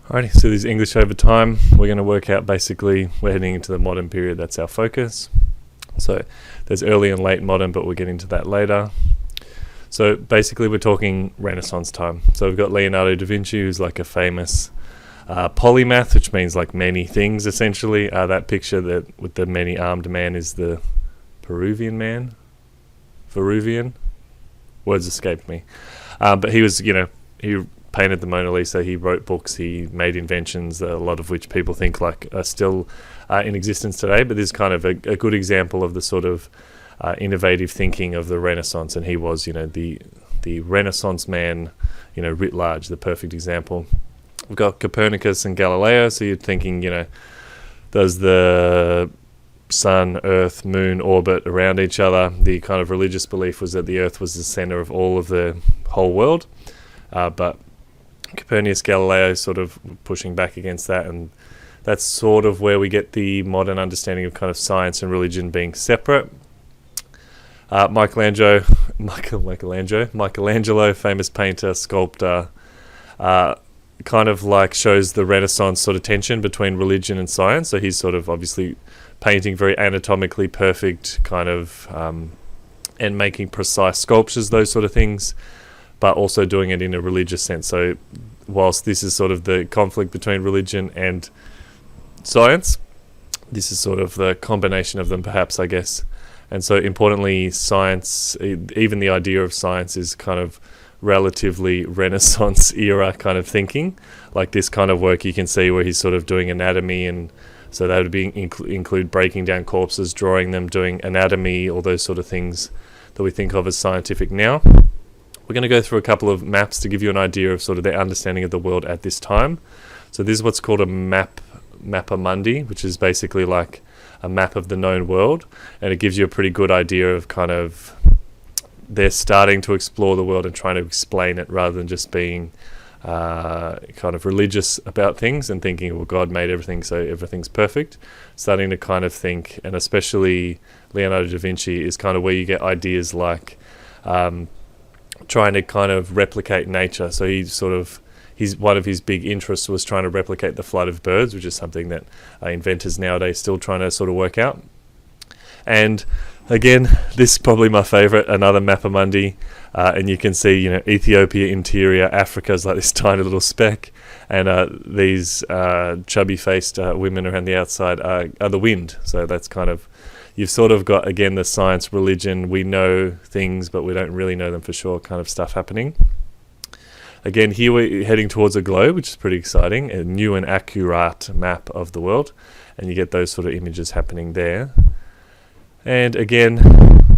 Alrighty, so this is English over time. We're going to work out basically, we're heading into the modern period, that's our focus. So there's early and late modern, but we'll get into that later. So basically we're talking Renaissance time. So we've got Leonardo Da Vinci, who's like a famous polymath, which means like many things essentially. That picture that with the many armed man is the Peruvian man? Peruvian? Words escaped me. But he was, he painted the Mona Lisa, he wrote books, he made inventions, a lot of which people think like are still in existence today, but this is kind of a good example of the sort of innovative thinking of the Renaissance, and he was, the Renaissance man, writ large, the perfect example. We've got Copernicus and Galileo, so you're thinking, does the sun, earth, moon orbit around each other? The kind of religious belief was that the earth was the center of all of the whole world, but Copernicus Galileo sort of pushing back against that, and that's sort of where we get the modern understanding of kind of science and religion being separate. Michelangelo, famous painter, sculptor, kind of like shows the Renaissance sort of tension between religion and science. So he's sort of obviously painting very anatomically perfect kind of and making precise sculptures, those sort of things, but also doing it in a religious sense. So whilst this is sort of the conflict between religion and science, this is sort of the combination of them, perhaps, I guess. And so importantly, science, even the idea of science, is kind of relatively Renaissance era kind of thinking. Like this kind of work you can see where he's sort of doing anatomy, and so that would be include breaking down corpses, drawing them, doing anatomy, all those sort of things that we think of as scientific now. We're going to go through a couple of maps to give you an idea of sort of their understanding of the world at this time. So this is what's called a Mappa Mundi, which is basically like a map of the known world, and it gives you a pretty good idea of kind of they're starting to explore the world and trying to explain it rather than just being kind of religious about things and thinking, well, God made everything, so everything's perfect. Starting to kind of think, and especially Leonardo da Vinci is kind of where you get ideas like trying to kind of replicate nature. So one of his big interests was trying to replicate the flight of birds, which is something that inventors nowadays still trying to sort of work out. And again, this is probably my favorite, another Mappa Mundi, and you can see, Ethiopia interior, Africa is like this tiny little speck, and these chubby-faced women around the outside are the wind. So that's kind of, you've sort of got, again, the science, religion, we know things, but we don't really know them for sure kind of stuff happening. Again, here we're heading towards a globe, which is pretty exciting, a new and accurate map of the world, and you get those sort of images happening there. And again,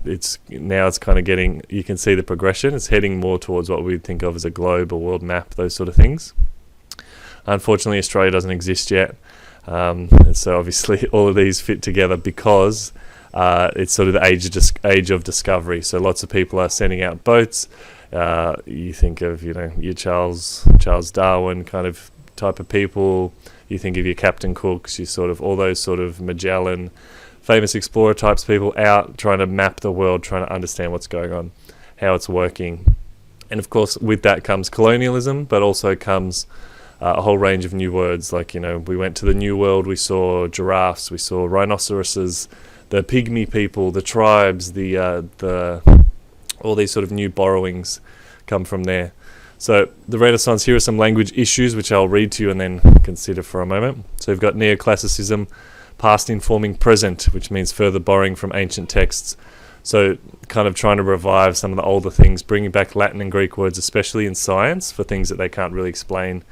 it's kind of getting, you can see the progression, it's heading more towards what we'd think of as a globe, a world map, those sort of things. Unfortunately, Australia doesn't exist yet, and so obviously all of these fit together because it's sort of the age of discovery. So lots of people are sending out boats. You think of, your Charles Darwin kind of type of people. You think of your Captain Cooks, you sort of all those sort of Magellan, famous explorer types, people out trying to map the world, trying to understand what's going on, how it's working. And of course, with that comes colonialism, but also comes a whole range of new words. Like, we went to the New World, we saw giraffes, we saw rhinoceroses, the pygmy people, the tribes, all these sort of new borrowings come from there. So the Renaissance, here are some language issues which I'll read to you and then consider for a moment. So we've got neoclassicism, past informing present, which means further borrowing from ancient texts. So kind of trying to revive some of the older things, bringing back Latin and Greek words, especially in science, for things that they can't really explain.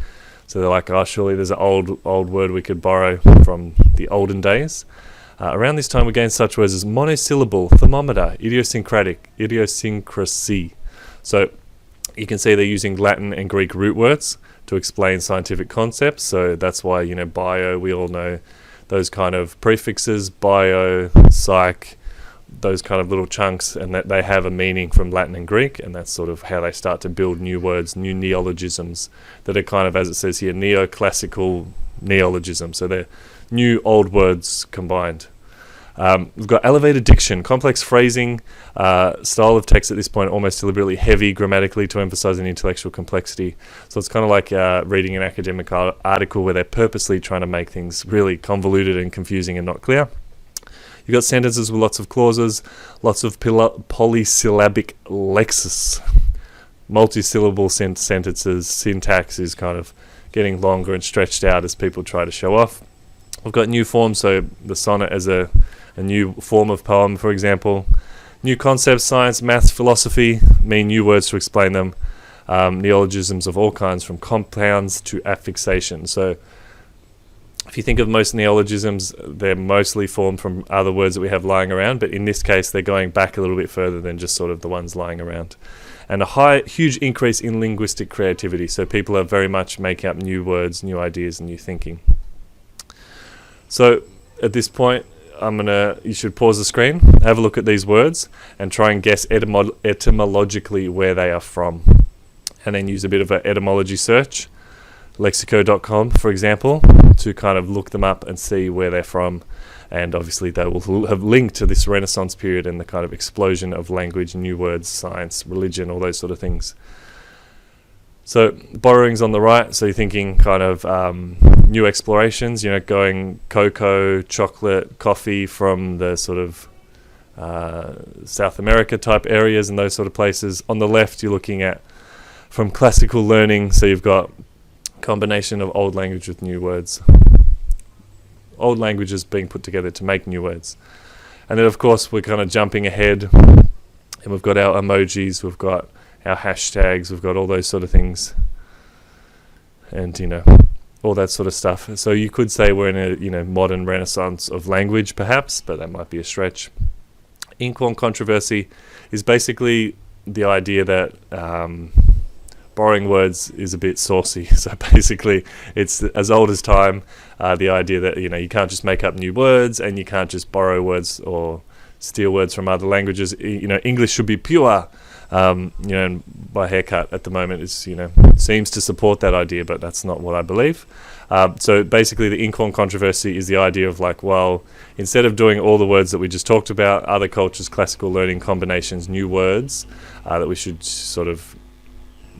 So they're like, surely there's an old word we could borrow from the olden days. Around this time we gained such words as monosyllable, thermometer, idiosyncrasy. So you can see they're using Latin and Greek root words to explain scientific concepts. So that's why, bio, we all know those kind of prefixes, bio, psych, those kind of little chunks, and that they have a meaning from Latin and Greek, and that's sort of how they start to build new words, new neologisms that are kind of, as it says here, neoclassical neologism. So they're new old words combined. We've got elevated diction, complex phrasing, style of text at this point, almost deliberately heavy grammatically to emphasize an intellectual complexity. So it's kind of like reading an academic article where they're purposely trying to make things really convoluted and confusing and not clear. You've got sentences with lots of clauses, lots of polysyllabic lexis, multi-syllable sentences. Syntax is kind of getting longer and stretched out as people try to show off. We've got new forms, so the sonnet as a new form of poem, for example. New concepts, science, maths, philosophy, mean new words to explain them. Neologisms of all kinds, from compounds to affixation. So if you think of most neologisms, they're mostly formed from other words that we have lying around, but in this case, they're going back a little bit further than just sort of the ones lying around. And a huge increase in linguistic creativity. So people are very much making up new words, new ideas, and new thinking. So at this point, you should pause the screen, have a look at these words, and try and guess etymologically where they are from. And then use a bit of an etymology search, lexico.com, for example, to kind of look them up and see where they're from. And obviously they will have linked to this Renaissance period and the kind of explosion of language, new words, science, religion, all those sort of things. So borrowing's on the right, so you're thinking kind of new explorations, going cocoa, chocolate, coffee from the sort of South America type areas and those sort of places. On the left, you're looking at from classical learning, so you've got combination of old language with new words. Old languages being put together to make new words. And then, of course, we're kind of jumping ahead, and we've got our emojis, we've got our hashtags, we've got all those sort of things, and all that sort of stuff. So you could say we're in a modern renaissance of language, perhaps, but that might be a stretch. Inkhorn controversy is basically the idea that borrowing words is a bit saucy. So basically, it's as old as time. The idea that you can't just make up new words, and you can't just borrow words or steal words from other languages. English should be pure. And my haircut at the moment is, seems to support that idea, but that's not what I believe. So basically the Inkhorn controversy is the idea of instead of doing all the words that we just talked about, other cultures, classical learning combinations, new words, that we should sort of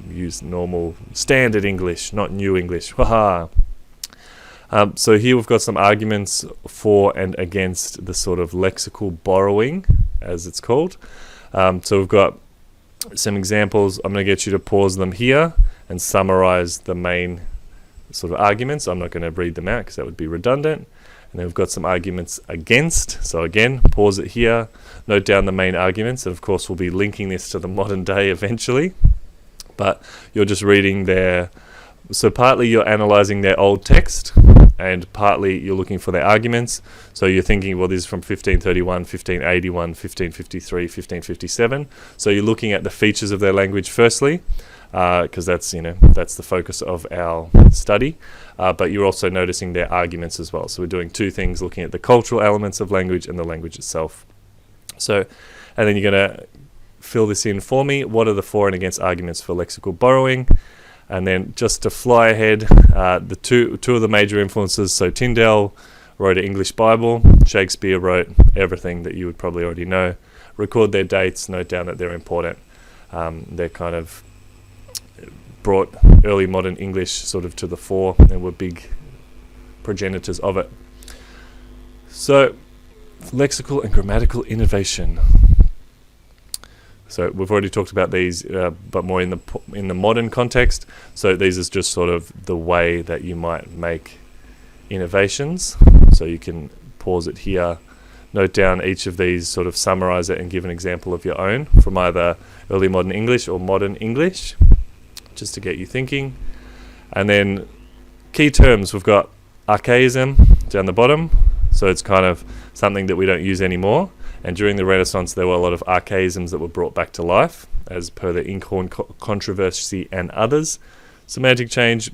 use normal standard English, not new English. So here we've got some arguments for and against the sort of lexical borrowing, as it's called. So we've got some examples. I'm going to get you to pause them here and summarize the main sort of arguments. I'm not going to read them out because that would be redundant. And then we've got some arguments against. So again, pause it here, note down the main arguments, and of course we'll be linking this to the modern day eventually. But you're just reading so partly you're analyzing their old text, and partly you're looking for their arguments. So you're thinking, well, this is from 1531, 1581, 1553, 1557. So you're looking at the features of their language firstly, because that's the focus of our study. But you're also noticing their arguments as well. So we're doing two things, looking at the cultural elements of language and the language itself. So, and then you're going to fill this in for me. What are the for and against arguments for lexical borrowing? And then just to fly ahead, the two of the major influences. So Tyndale wrote an English Bible. Shakespeare wrote everything that you would probably already know. Record their dates, note down that they're important. They're kind of brought early modern English sort of to the fore and were big progenitors of it. So, lexical and grammatical innovation. So we've already talked about these, but more in the modern context. So these is just sort of the way that you might make innovations. So you can pause it here, note down each of these, sort of summarize it, and give an example of your own from either early modern English or modern English, just to get you thinking. And then key terms, we've got archaism down the bottom. So it's kind of something that we don't use anymore. And during the Renaissance, there were a lot of archaisms that were brought back to life, as per the Inkhorn controversy and others. Semantic change,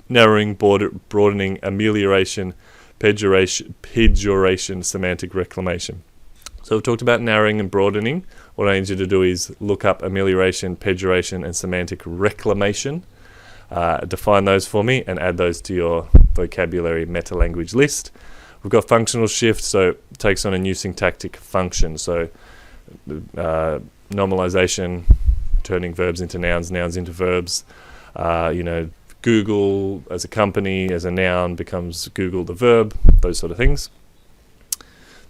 narrowing, broadening, amelioration, pejoration, semantic reclamation. So we've talked about narrowing and broadening. What I need you to do is look up amelioration, pejoration, and semantic reclamation. Define those for me and add those to your vocabulary meta-language list. We've got functional shift, so it takes on a new syntactic function. So normalization, turning verbs into nouns, nouns into verbs. Google as a company, as a noun, becomes Google the verb, those sort of things.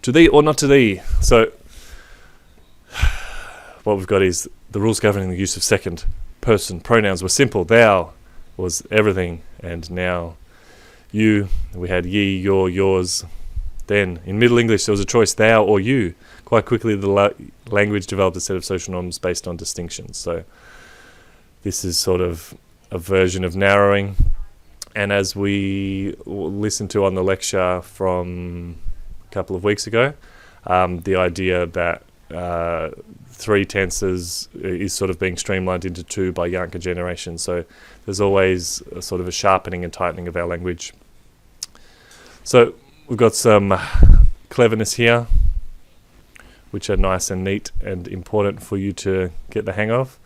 To thee or not to thee. So what we've got is the rules governing the use of second person pronouns were simple. Thou was everything, and now you. We had ye, your, yours. Then in Middle English there was a choice, thou or you. Quite quickly the language developed a set of social norms based on distinctions. So this is sort of a version of narrowing. And as we listened to on the lecture from a couple of weeks ago, the idea that three tenses is sort of being streamlined into two by younger generations. So there's always a sort of a sharpening and tightening of our language. So we've got some cleverness here, which are nice and neat and important for you to get the hang of.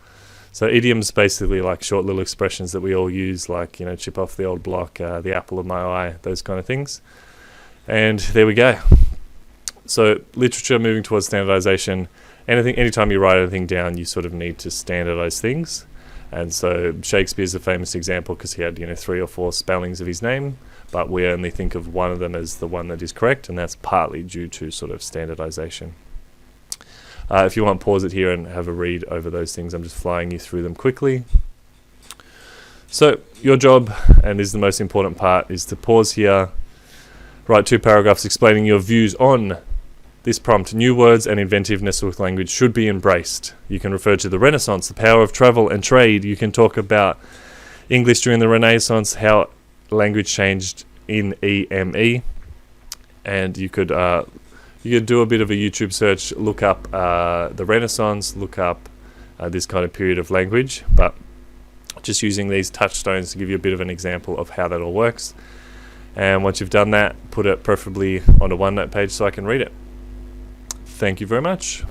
So idioms basically like short little expressions that we all use, like, chip off the old block, the apple of my eye, those kind of things. And there we go. So literature, moving towards standardization. Anytime you write anything down, you sort of need to standardize things. And so Shakespeare's a famous example because he had 3 or 4 spellings of his name, but we only think of one of them as the one that is correct, and that's partly due to sort of standardization. If you want, pause it here and have a read over those things. I'm just flying you through them quickly. So your job, and this is the most important part, is to pause here, write 2 paragraphs explaining your views on this prompt. New words and inventiveness with language should be embraced. You can refer to the Renaissance, the power of travel and trade. You can talk about English during the Renaissance, how language changed in EME, and you could do a bit of a YouTube search, look up the Renaissance, look up this kind of period of language, but just using these touchstones to give you a bit of an example of how that all works. And once you've done that, put it preferably on a OneNote page so I can read it. Thank you very much.